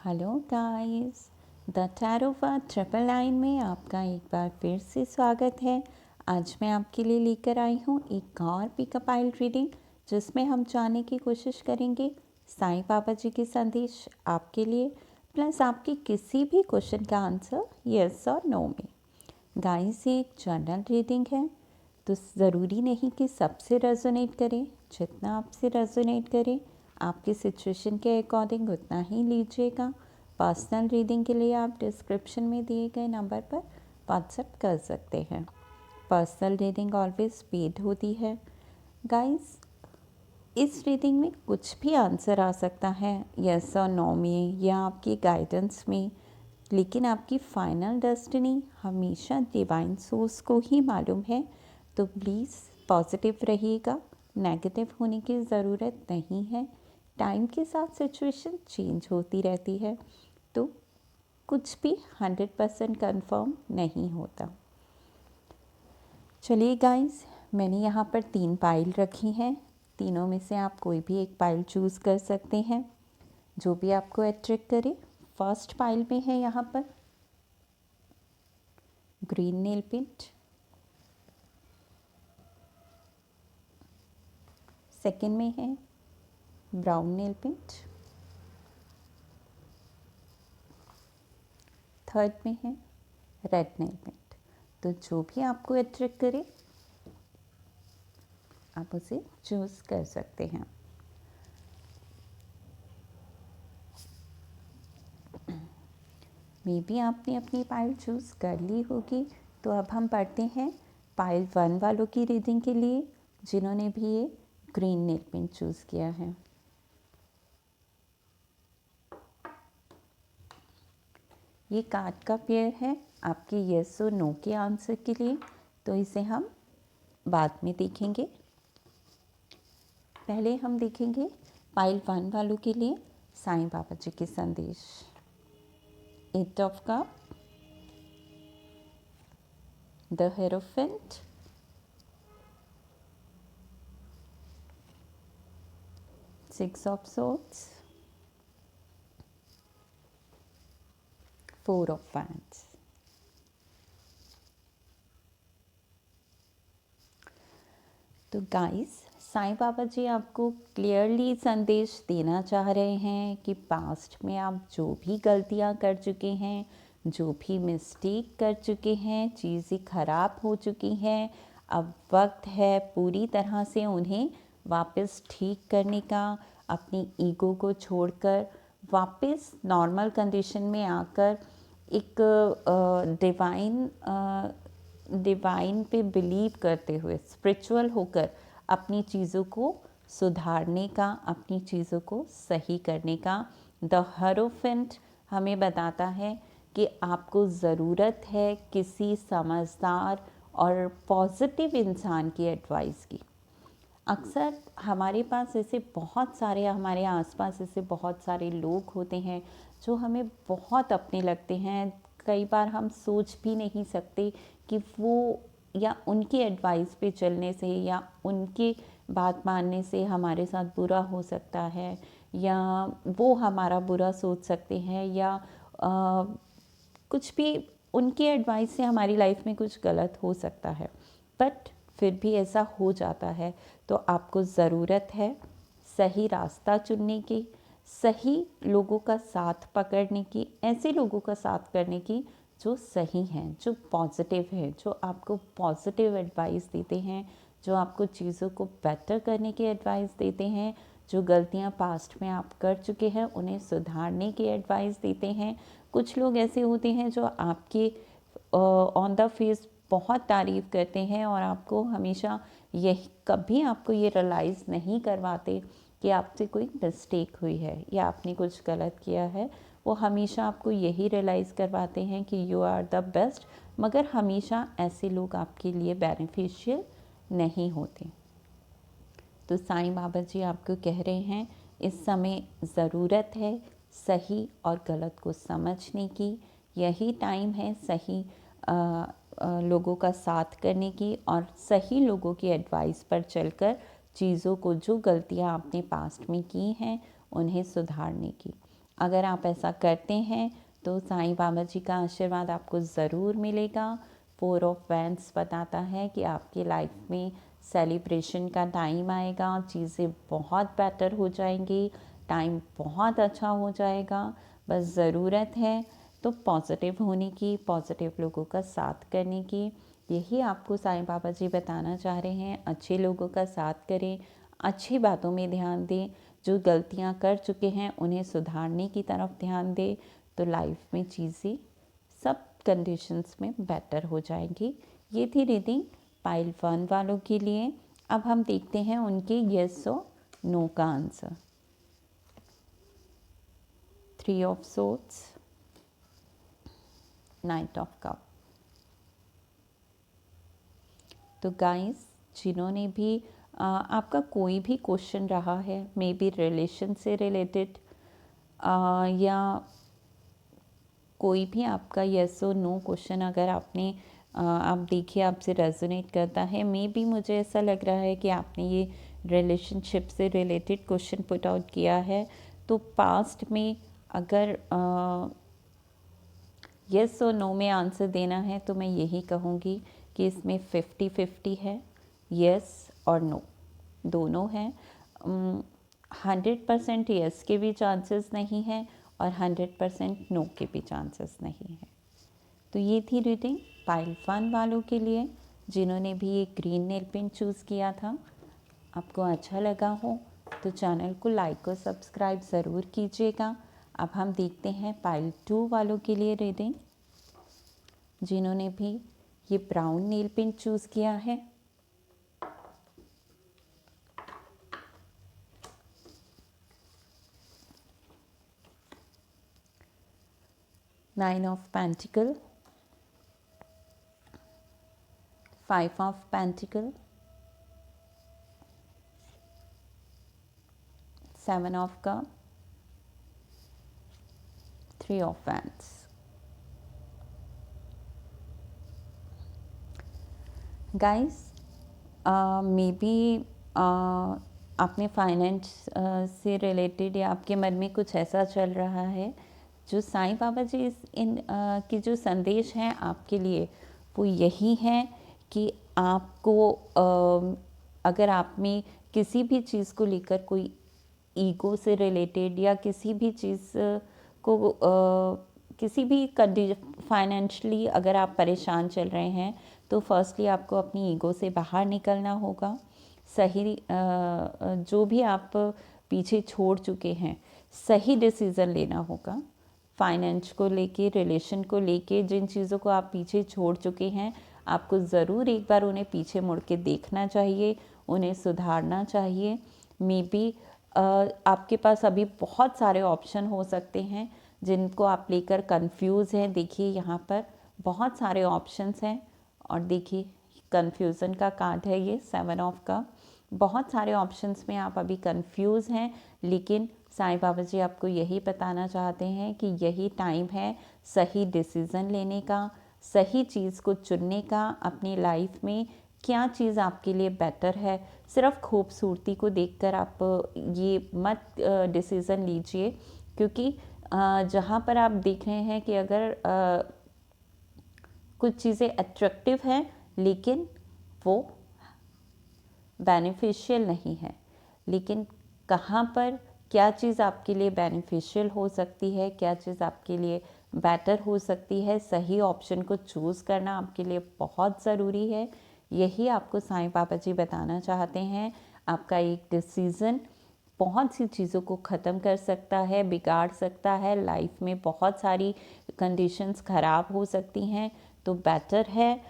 Hello guys, the tarot for triple nine में आपका एक बार फिर से स्वागत है। आज मैं आपके लिए लेकर आई हूँ एक और पिकअप आइल रीडिंग, जिसमें हम जानने की कोशिश करेंगे साईं बाबा जी के संदेश आपके लिए, प्लस आपके किसी भी क्वेश्चन का आंसर यस और नो में। गाइस, ये एक जनरल रीडिंग है, तो ज़रूरी नहीं कि सबसे रेजोनेट करे। जितना आपसे रेजोनेट करे, आपकी सिचुएशन के अकॉर्डिंग उतना ही लीजिएगा। पर्सनल रीडिंग के लिए आप डिस्क्रिप्शन में दिए गए नंबर पर व्हाट्सएप कर सकते हैं। पर्सनल रीडिंग ऑलवेज पेड होती है। गाइस, इस रीडिंग में कुछ भी आंसर आ सकता है, यस और नो में या आपकी गाइडेंस में, लेकिन आपकी फाइनल डेस्टिनी हमेशा डिवाइन सोर्स को ही मालूम है। तो प्लीज़ पॉजिटिव रहिएगा, नेगेटिव होने की ज़रूरत नहीं है। टाइम के साथ सिचुएशन चेंज होती रहती है, तो कुछ भी 100% कंफर्म नहीं होता। चलिए गाइस, मैंने यहाँ पर 3 पाइल रखी हैं। तीनों में से आप कोई भी एक पाइल चूज़ कर सकते हैं, जो भी आपको अट्रैक्ट करे। फर्स्ट पाइल में है यहाँ पर ग्रीन नेल पेंट, सेकंड में है ब्राउन नेल पेंट, थर्ड में है रेड नेल पेंट। तो जो भी आपको अट्रैक्ट करे, आप उसे चूज़ कर सकते हैं। मे बी आपने अपनी पाइल चूज़ कर ली होगी। तो अब हम पढ़ते हैं पाइल 1 वालों की रीडिंग के लिए, जिन्होंने भी ये ग्रीन नेल पेंट चूज़ किया है। ये कार्ड का पेयर है आपके यस और नो के आंसर के लिए, तो इसे हम बाद में देखेंगे। पहले हम देखेंगे पाइल 1 वालों के लिए साईं बाबा जी के संदेश। 8 of cup, the hierophant, 6 of swords, 4 of wands. तो गाइस, साईं बाबा जी आपको क्लियरली संदेश देना चाह रहे हैं कि पास्ट में आप जो भी गलतियां कर चुके हैं, जो भी मिस्टेक कर चुके हैं, चीज़ें खराब हो चुकी हैं, अब वक्त है पूरी तरह से उन्हें वापस ठीक करने का। अपनी ईगो को छोड़कर वापस नॉर्मल कंडीशन में आकर एक डिवाइन पे बिलीव करते हुए, स्पिरिचुअल होकर अपनी चीज़ों को सुधारने का, अपनी चीज़ों को सही करने का। द हेरोफेंट हमें बताता है कि आपको ज़रूरत है किसी समझदार और पॉजिटिव इंसान की एडवाइस की। अक्सर हमारे पास ऐसे बहुत सारे, हमारे आसपास ऐसे बहुत सारे लोग होते हैं जो हमें बहुत अपने लगते हैं। कई बार हम सोच भी नहीं सकते कि वो या उनकी एडवाइस पे चलने से या उनके बात मानने से हमारे साथ बुरा हो सकता है, या वो हमारा बुरा सोच सकते हैं, या कुछ भी उनकी एडवाइस से हमारी लाइफ में कुछ गलत हो सकता है। बट फिर भी ऐसा हो जाता है, तो आपको ज़रूरत है सही रास्ता चुनने की, सही लोगों का साथ पकड़ने की, ऐसे लोगों का साथ करने की जो सही हैं, जो पॉजिटिव हैं, जो आपको पॉजिटिव एडवाइस देते हैं, जो आपको चीज़ों को बेटर करने की एडवाइस देते हैं, जो गलतियां पास्ट में आप कर चुके हैं उन्हें सुधारने की एडवाइस देते हैं। कुछ लोग ऐसे होते हैं जो आपके ऑन द फेस बहुत तारीफ़ करते हैं और आपको हमेशा यही, कभी आपको ये रियलाइज़ नहीं करवाते कि आपसे कोई मिस्टेक हुई है या आपने कुछ गलत किया है। वो हमेशा आपको यही रियलाइज़ करवाते हैं कि यू आर द बेस्ट, मगर हमेशा ऐसे लोग आपके लिए बेनिफिशियल नहीं होते। तो साईं बाबा जी आपको कह रहे हैं इस समय ज़रूरत है सही और गलत को समझने की। यही टाइम है सही लोगों का साथ करने की और सही लोगों की एडवाइस पर चलकर चीज़ों को, जो गलतियां आपने पास्ट में की हैं, उन्हें सुधारने की। अगर आप ऐसा करते हैं तो साईं बाबा जी का आशीर्वाद आपको ज़रूर मिलेगा। 4 ऑफ वैंड्स बताता है कि आपकी लाइफ में सेलिब्रेशन का टाइम आएगा, चीज़ें बहुत बेटर हो जाएंगी, टाइम बहुत अच्छा हो जाएगा। बस ज़रूरत है तो पॉजिटिव होने की, पॉजिटिव लोगों का साथ करने की। यही आपको साईं बाबा जी बताना चाह रहे हैं। अच्छे लोगों का साथ करें, अच्छी बातों में ध्यान दें, जो गलतियां कर चुके हैं उन्हें सुधारने की तरफ ध्यान दें, तो लाइफ में चीज़ें सब कंडीशंस में बेटर हो जाएंगी। ये थी रीडिंग पाइल 1 वालों के लिए। अब हम देखते हैं उनके येस और नो का answer. 3 of swords, night of cup. तो गाइस, जिन्होंने भी आपका कोई भी क्वेश्चन रहा है, मे बी रिलेशन से रिलेटेड या कोई भी आपका येस और नो क्वेश्चन अगर आपने आप देखिए आपसे रेजोनेट करता है, मे बी मुझे ऐसा लग रहा है कि आपने ये रिलेशनशिप से रिलेटेड क्वेश्चन पुट आउट किया है, तो पास्ट में अगर येस और नो में आंसर देना है तो मैं यही कहूँगी कि इसमें 50-50 है, येस और नो दोनों हैं। 100% येस के भी चांसेस नहीं हैं और 100% नो के भी चांसेस नहीं हैं। तो ये थी रीडिंग पाइल 1 वालों के लिए, जिन्होंने भी ये ग्रीन नेल पेंट चूज़ किया था। आपको अच्छा लगा हो तो चैनल को लाइक और सब्सक्राइब ज़रूर कीजिएगा। अब हम देखते हैं पाइल 2 वालों के लिए रीडिंग, जिन्होंने भी ये ब्राउन नेल पेंट चूज़ किया है। Nine of pentacle, 5 of pentacle, 7 of cup, 3 of wands. Guys, may be आपने फाइनेंस से रिलेटेड या आपके मन में कुछ ऐसा चल रहा है, जो साईं बाबा जी की जो संदेश हैं आपके लिए वो यही है कि आपको अगर आप में किसी भी चीज़ को लेकर कोई ईगो से रिलेटेड या किसी भी चीज़ को किसी भी फाइनेंशियली अगर आप परेशान चल रहे हैं, तो फर्स्टली आपको अपनी ईगो से बाहर निकलना होगा। सही जो भी आप पीछे छोड़ चुके हैं, सही डिसीज़न लेना होगा। फाइनेंस को लेके, रिलेशन को लेके जिन चीज़ों को आप पीछे छोड़ चुके हैं, आपको ज़रूर एक बार उन्हें पीछे मुड़ के देखना चाहिए, उन्हें सुधारना चाहिए। मे बी आपके पास अभी बहुत सारे ऑप्शन हो सकते हैं जिनको आप लेकर कंफ्यूज हैं। देखिए यहाँ पर बहुत सारे ऑप्शंस हैं और देखिए कंफ्यूजन का कार्ड है ये 7 ऑफ का। बहुत सारे ऑप्शंस में आप अभी कंफ्यूज हैं, लेकिन साईं बाबा जी आपको यही बताना चाहते हैं कि यही टाइम है सही डिसीज़न लेने का, सही चीज़ को चुनने का। अपनी लाइफ में क्या चीज़ आपके लिए बेटर है, सिर्फ खूबसूरती को देखकर आप ये मत डिसीज़न लीजिए, क्योंकि जहाँ पर आप देख रहे हैं कि अगर कुछ चीज़ें अट्रैक्टिव हैं लेकिन वो बेनिफिशियल नहीं है, लेकिन कहाँ पर क्या चीज़ आपके लिए बेनिफिशियल हो सकती है, क्या चीज़ आपके लिए बेटर हो सकती है, सही ऑप्शन को चूज़ करना आपके लिए बहुत ज़रूरी है। यही आपको साईं बाबा जी बताना चाहते हैं। आपका एक डिसीज़न बहुत सी चीज़ों को ख़त्म कर सकता है, बिगाड़ सकता है। लाइफ में बहुत सारी कंडीशंस ख़राब हो सकती हैं, तो बेटर है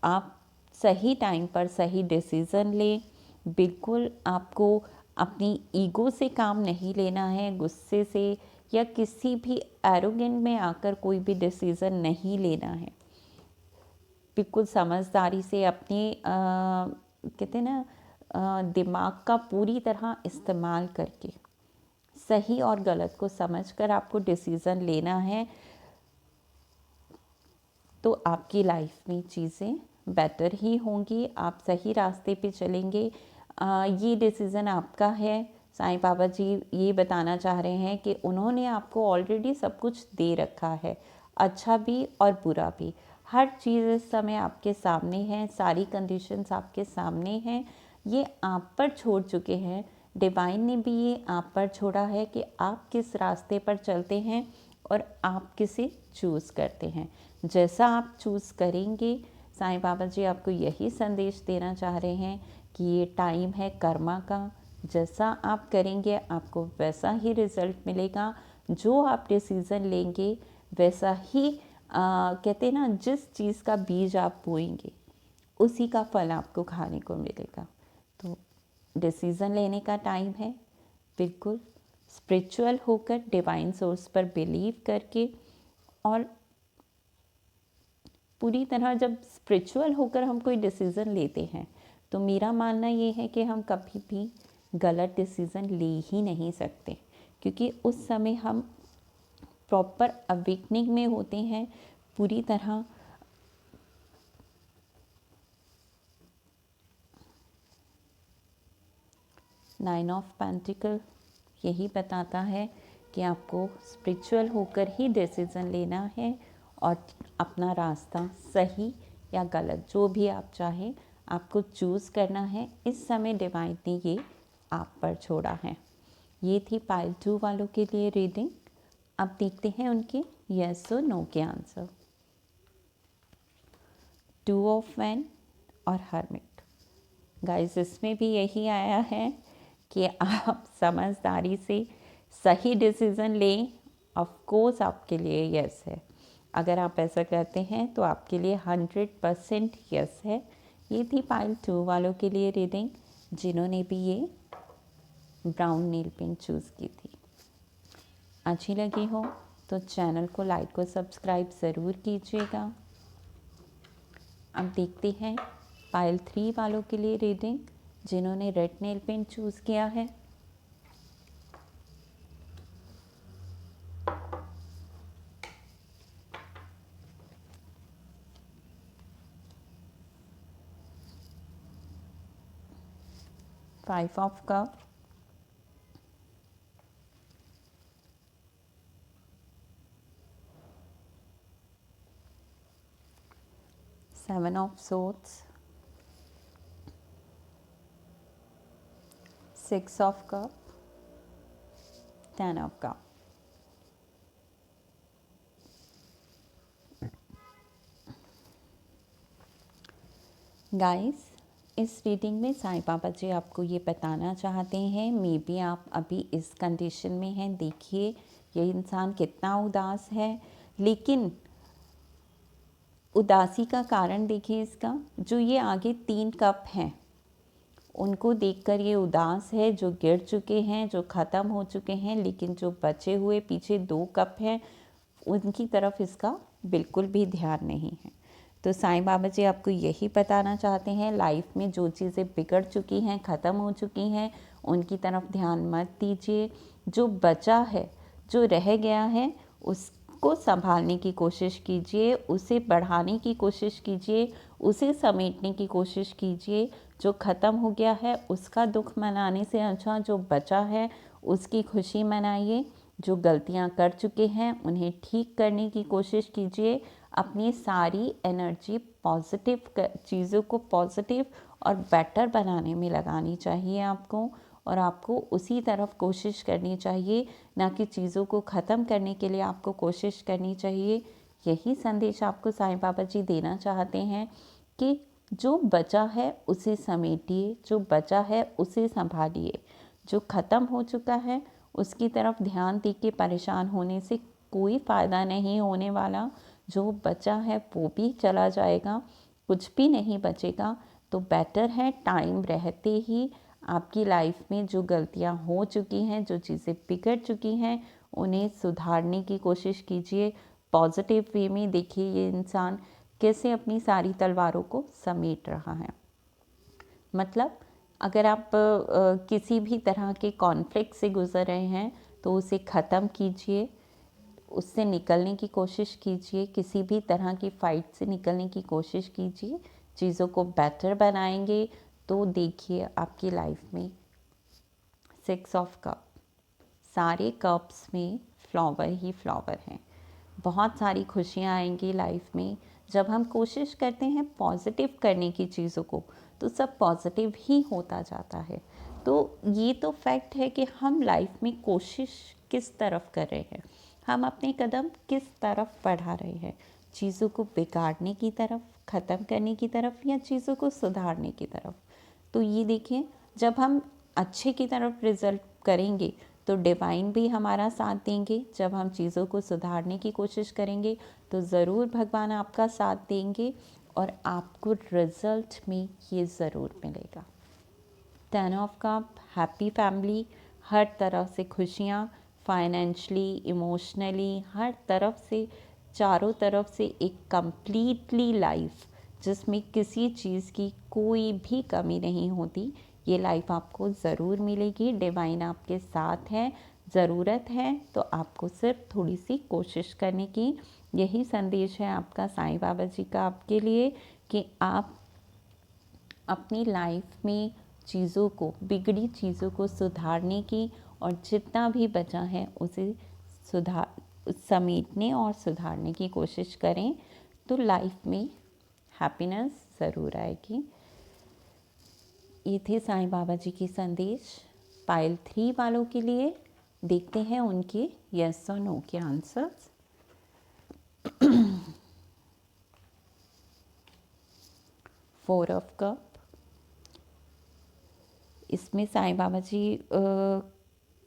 आप सही टाइम पर सही डिसीज़न लें। बिल्कुल आपको अपनी ईगो से काम नहीं लेना है, गुस्से से या किसी भी एरोगेंट में आकर कोई भी डिसीज़न नहीं लेना है। बिल्कुल समझदारी से अपने कहते हैं ना दिमाग का पूरी तरह इस्तेमाल करके सही और गलत को समझकर आपको डिसीज़न लेना है, तो आपकी लाइफ में चीज़ें बेटर ही होंगी, आप सही रास्ते पे चलेंगे। ये डिसीज़न आपका है, साईं बाबा जी ये बताना चाह रहे हैं कि उन्होंने आपको ऑलरेडी सब कुछ दे रखा है, अच्छा भी और बुरा भी। हर चीज़ इस समय आपके सामने है, सारी कंडीशंस आपके सामने हैं, ये आप पर छोड़ चुके हैं। डिवाइन ने भी ये आप पर छोड़ा है कि आप किस रास्ते पर चलते हैं और आप किसे चूज़ करते हैं। जैसा आप चूज़ करेंगे, साईं बाबा जी आपको यही संदेश देना चाह रहे हैं कि ये टाइम है कर्मा का। जैसा आप करेंगे आपको वैसा ही रिज़ल्ट मिलेगा। जो आप डिसीज़न लेंगे वैसा ही कहते हैं ना, जिस चीज़ का बीज आप बोएंगे उसी का फल आपको खाने को मिलेगा। तो डिसीज़न लेने का टाइम है, बिल्कुल स्पिरिचुअल होकर, डिवाइन सोर्स पर बिलीव करके। और पूरी तरह जब स्पिरिचुअल होकर हम कोई डिसीज़न लेते हैं तो मेरा मानना ये है कि हम कभी भी गलत डिसीज़न ले ही नहीं सकते, क्योंकि उस समय हम प्रॉपर अवेकनिंग में होते हैं पूरी तरह। नाइन ऑफ पेंटिकल यही बताता है कि आपको स्पिरिचुअल होकर ही डिसीज़न लेना है और अपना रास्ता सही या गलत जो भी आप चाहें आपको चूज़ करना है। इस समय डिवाइन ने ये आप पर छोड़ा है। ये थी पाइल 2 वालों के लिए रीडिंग। अब देखते हैं उनके यस और नो के आंसर। 2 ऑफ वैन और हर्मिट। गाइस इसमें भी यही आया है कि आप समझदारी से सही डिसीज़न लें। ऑफ कोर्स आपके लिए यस है। अगर आप ऐसा करते हैं तो आपके लिए 100% यस है। ये थी पाइल 2 वालों के लिए रीडिंग, जिन्होंने भी ये ब्राउन नील पेंट चूज़ की थी। अच्छी लगी हो तो चैनल को लाइक और सब्सक्राइब ज़रूर कीजिएगा। अब देखते हैं पाइल 3 वालों के लिए रीडिंग, जिन्होंने रेड नेल पेंट चूज़ किया है। Five of cup, seven of swords, six of cup, 10 of cup. Guys इस रीडिंग में साईं बाबा जी आपको ये बताना चाहते हैं, मे बी आप अभी इस कंडीशन में हैं। देखिए ये इंसान कितना उदास है, लेकिन उदासी का कारण देखिए इसका, जो ये आगे 3 कप हैं उनको देखकर ये उदास है, जो गिर चुके हैं, जो ख़त्म हो चुके हैं। लेकिन जो बचे हुए पीछे 2 कप हैं उनकी तरफ इसका बिल्कुल भी ध्यान नहीं है। तो साईं बाबा जी आपको यही बताना चाहते हैं, लाइफ में जो चीज़ें बिगड़ चुकी हैं, ख़त्म हो चुकी हैं, उनकी तरफ ध्यान मत दीजिए। जो बचा है, जो रह गया है, उसको संभालने की कोशिश कीजिए, उसे बढ़ाने की कोशिश कीजिए, उसे समेटने की कोशिश कीजिए। जो ख़त्म हो गया है उसका दुख मनाने से अच्छा जो बचा है उसकी खुशी मनाइए। जो गलतियां कर चुके हैं उन्हें ठीक करने की कोशिश कीजिए। अपनी सारी एनर्जी पॉजिटिव चीज़ों को पॉजिटिव और बेटर बनाने में लगानी चाहिए आपको, और आपको उसी तरफ कोशिश करनी चाहिए, ना कि चीज़ों को ख़त्म करने के लिए आपको कोशिश करनी चाहिए। यही संदेश आपको साईं बाबा जी देना चाहते हैं कि जो बचा है उसे समेटिए, जो बचा है उसे संभालिए। जो ख़त्म हो चुका है उसकी तरफ ध्यान दे के परेशान होने से कोई फ़ायदा नहीं होने वाला। जो बचा है वो भी चला जाएगा, कुछ भी नहीं बचेगा। तो बेटर है टाइम रहते ही आपकी लाइफ में जो गलतियां हो चुकी हैं, जो चीज़ें बिगड़ चुकी हैं, उन्हें सुधारने की कोशिश कीजिए। पॉजिटिव वे में देखिए ये इंसान कैसे अपनी सारी तलवारों को समेट रहा है। मतलब अगर आप किसी भी तरह के कॉन्फ्लिक्ट से गुजर रहे हैं तो उसे ख़त्म कीजिए, उससे निकलने की कोशिश कीजिए। किसी भी तरह की फ़ाइट से निकलने की कोशिश कीजिए। चीज़ों को बेटर बनाएंगे तो देखिए आपकी लाइफ में 6 ऑफ कप, सारे कप्स में फ्लावर ही फ्लावर हैं। बहुत सारी खुशियाँ आएंगी लाइफ में। जब हम कोशिश करते हैं पॉजिटिव करने की चीज़ों को, तो सब पॉजिटिव ही होता जाता है। तो ये तो फैक्ट है कि हम लाइफ में कोशिश किस तरफ कर रहे हैं, हम अपने कदम किस तरफ बढ़ा रहे हैं, चीज़ों को बिगाड़ने की तरफ, ख़त्म करने की तरफ, या चीज़ों को सुधारने की तरफ। तो ये देखें, जब हम अच्छे की तरफ रिजल्ट करेंगे तो डिवाइन भी हमारा साथ देंगे। जब हम चीज़ों को सुधारने की कोशिश करेंगे तो ज़रूर भगवान आपका साथ देंगे और आपको रिजल्ट में ये ज़रूर मिलेगा। 10 ऑफ कप, हैप्पी फैमिली, हर तरह से खुशियाँ, फाइनेंशली, इमोशनली, हर तरफ से, चारों तरफ से एक कंप्लीटली लाइफ जिसमें किसी चीज़ की कोई भी कमी नहीं होती, ये लाइफ आपको ज़रूर मिलेगी। डिवाइन आपके साथ है। ज़रूरत है तो आपको सिर्फ थोड़ी सी कोशिश करने की। यही संदेश है आपका साईं बाबा जी का आपके लिए कि आप अपनी लाइफ में चीज़ों को, बिगड़ी चीज़ों को सुधारने की, और जितना भी बचा है उसे समेटने और सुधारने की कोशिश करें, तो लाइफ में हैप्पीनेस ज़रूर आएगी। ये थे साईं बाबा जी की संदेश पाइल 3 वालों के लिए। देखते हैं उनके यस और नो के आंसर्स। फोर ऑफ कप, इसमें साईं बाबा जी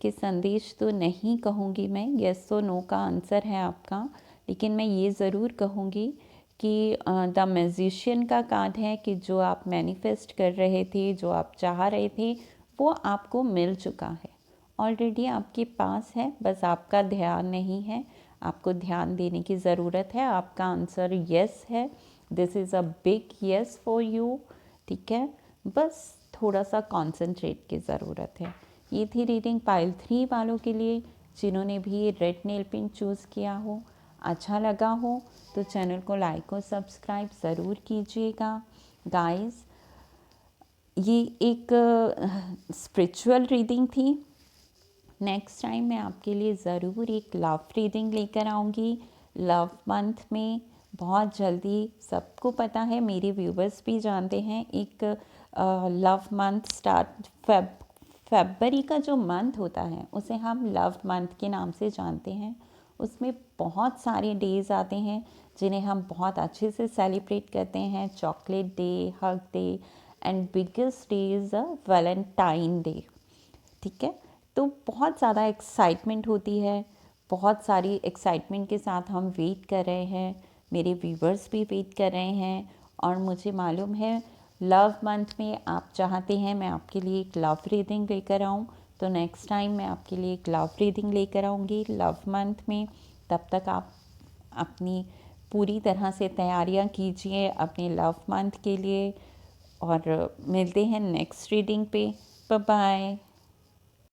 के संदेश तो नहीं कहूँगी मैं, यस और नो का आंसर है आपका, लेकिन मैं ये ज़रूर कहूँगी कि द मैजिशियन का कार्ड है कि जो आप मैनिफेस्ट कर रहे थे, जो आप चाह रहे थे, वो आपको मिल चुका है, ऑलरेडी आपके पास है, बस आपका ध्यान नहीं है। आपको ध्यान देने की ज़रूरत है। आपका आंसर यस है, this is a big yes for you, ठीक है, बस थोड़ा सा कॉन्सेंट्रेट की ज़रूरत है। ये थी रीडिंग पाइल 3 वालों के लिए। जिन्होंने भी रेड नेल पिन चूज़ किया हो, अच्छा लगा हो तो चैनल को लाइक और सब्सक्राइब ज़रूर कीजिएगा। गाइस, ये एक स्पिरिचुअल रीडिंग थी। नेक्स्ट टाइम मैं आपके लिए ज़रूर एक लव रीडिंग लेकर आऊँगी। लव मंथ में बहुत जल्दी, सबको पता है, मेरे व्यूवर्स भी जानते हैं, एक लव मंथ स्टार्ट, फरवरी का जो मंथ होता है उसे हम लव मंथ के नाम से जानते हैं। उसमें बहुत सारे डेज़ आते हैं जिन्हें हम बहुत अच्छे से सेलिब्रेट करते हैं। Chocolate day, hug day, and biggest day is a Valentine day, ठीक है। तो बहुत ज़्यादा एक्साइटमेंट होती है, बहुत सारी एक्साइटमेंट के साथ हम वेट कर रहे हैं, मेरे व्यूवर्स भी वेट कर रहे हैं, और मुझे मालूम है लव मंथ में आप चाहते हैं मैं आपके लिए एक लव रीडिंग लेकर आऊँ, तो नेक्स्ट टाइम मैं आपके लिए एक लव रीडिंग लेकर आऊँगी लव मंथ में। तब तक आप अपनी पूरी तरह से तैयारियां कीजिए अपने लव मंथ के लिए, और मिलते हैं नेक्स्ट रीडिंग पे। Bye bye.